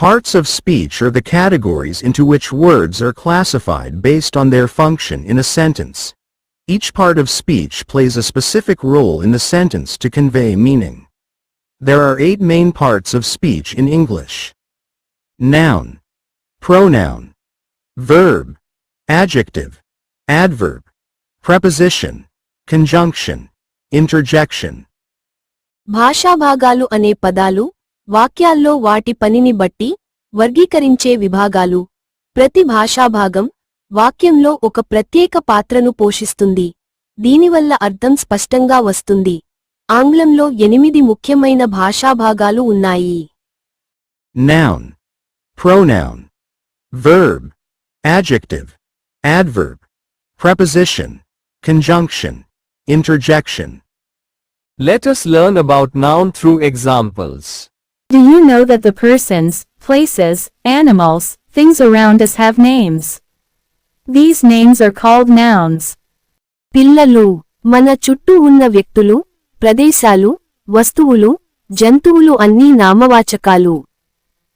Parts of speech are the categories into which words are classified based on their function in a sentence. Each part of speech plays a specific role in the sentence to convey meaning. There are 8 main parts of speech in English: noun, pronoun, verb, adjective, adverb, preposition, conjunction, interjection. భాషాభాగాలు అనే పదాలు వాక్యాల్లో వాటి పనిని బట్టి వర్గీకరించే విభాగాలు. ప్రతి భాషాభాగం వాక్యంలో ఒక ప్రత్యేక పాత్రను పోషిస్తుంది. దీనివల్ల అర్థం స్పష్టంగా వస్తుంది. ఆంగ్లంలో 8 ముఖ్యమైన భాషాభాగాలు ఉన్నాయి. Noun, pronoun, verb, adjective, adverb, preposition, conjunction, interjection. Let us learn about noun through examples. Do you know that the persons, places, animals, things around us have names? These names are called nouns. పిల్లలు, మన చుట్టూ ఉన్న వ్యక్తులు, ప్రదేశాలు, వస్తువులు, జంతువులు అన్నీ నామవాచకాలు.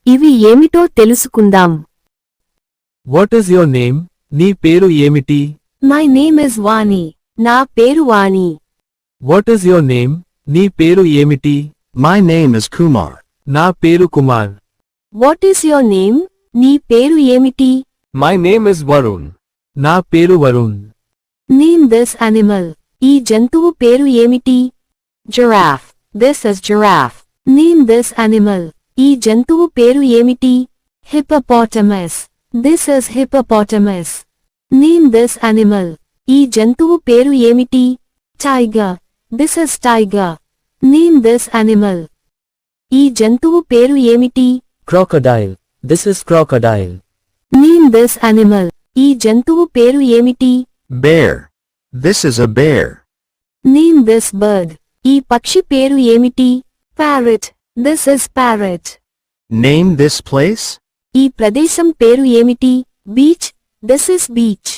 ఇవి ఏమిటో తెలుసుకుందాం. What is your name? నీ పేరు ఏమిటి? My name is Vani. నా పేరు వాణి. What is your name? నీ పేరు ఏమిటి? My name is Kumar. నా పేరు Kumar. What is your name? నీ పేరు ఏమిటి? My name is Varun. నా పేరు వరుణ్. Name this animal. ఈ జంతువు పేరు ఏమిటి? Giraffe. This is giraffe. Name this animal. ఈ జంతువు పేరు ఏమిటి? Hippopotamus. This is hippopotamus. Name this animal. ఈ జంతువు పేరు ఏమిటి? Tiger. This is tiger. Name this animal. ఈ జంతువు పేరు ఏమిటి? Crocodile. This is crocodile. Name this animal. ఈ జంతువు పేరు ఏమిటి? Bear. This is a bear. Name this bird. ఈ పక్షి పేరు ఏమిటి? Parrot. This is parrot. Name this place. ఈ ప్రదేశం పేరు ఏమిటి? Beach. This is beach.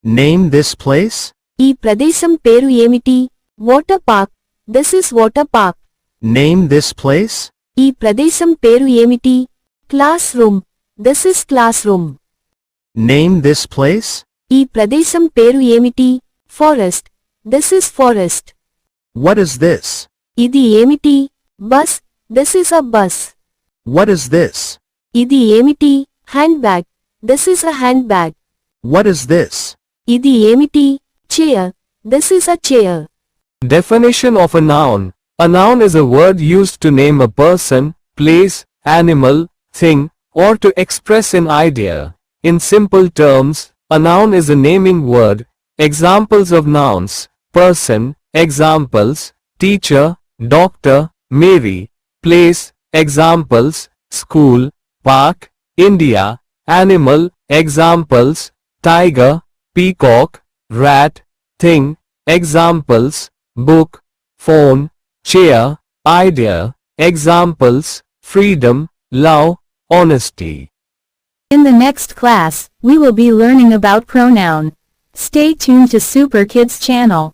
Name this place. ఈ ప్రదేశం పేరు ఏమిటి? Water park. This is water park. Name this place. ఈ ప్రదేశం పేరు ఏమిటి? Classroom. This is classroom. Name this place. ఈ ప్రదేశం పేరు ఏమిటి? Forest. This is forest. What is this? ఇది ఏమిటి? Bus. This is a bus. What is this? ఇది ఏమిటి? Handbag. This is a handbag. What is this? ఇది ఏమిటి? Chair. This is a chair. Definition of a noun. A noun is a word used to name a person, place, animal, thing, or to express an idea. In simple terms, a noun is a naming word. Examples of nouns: person, examples, teacher, doctor, Mary, place, examples, school, park, India, animal, examples, tiger, peacock, rat, thing, examples, book, phone, chair, idea, examples, freedom, love, honesty. In the next class, we will be learning about pronoun. Stay tuned to Super Kids channel.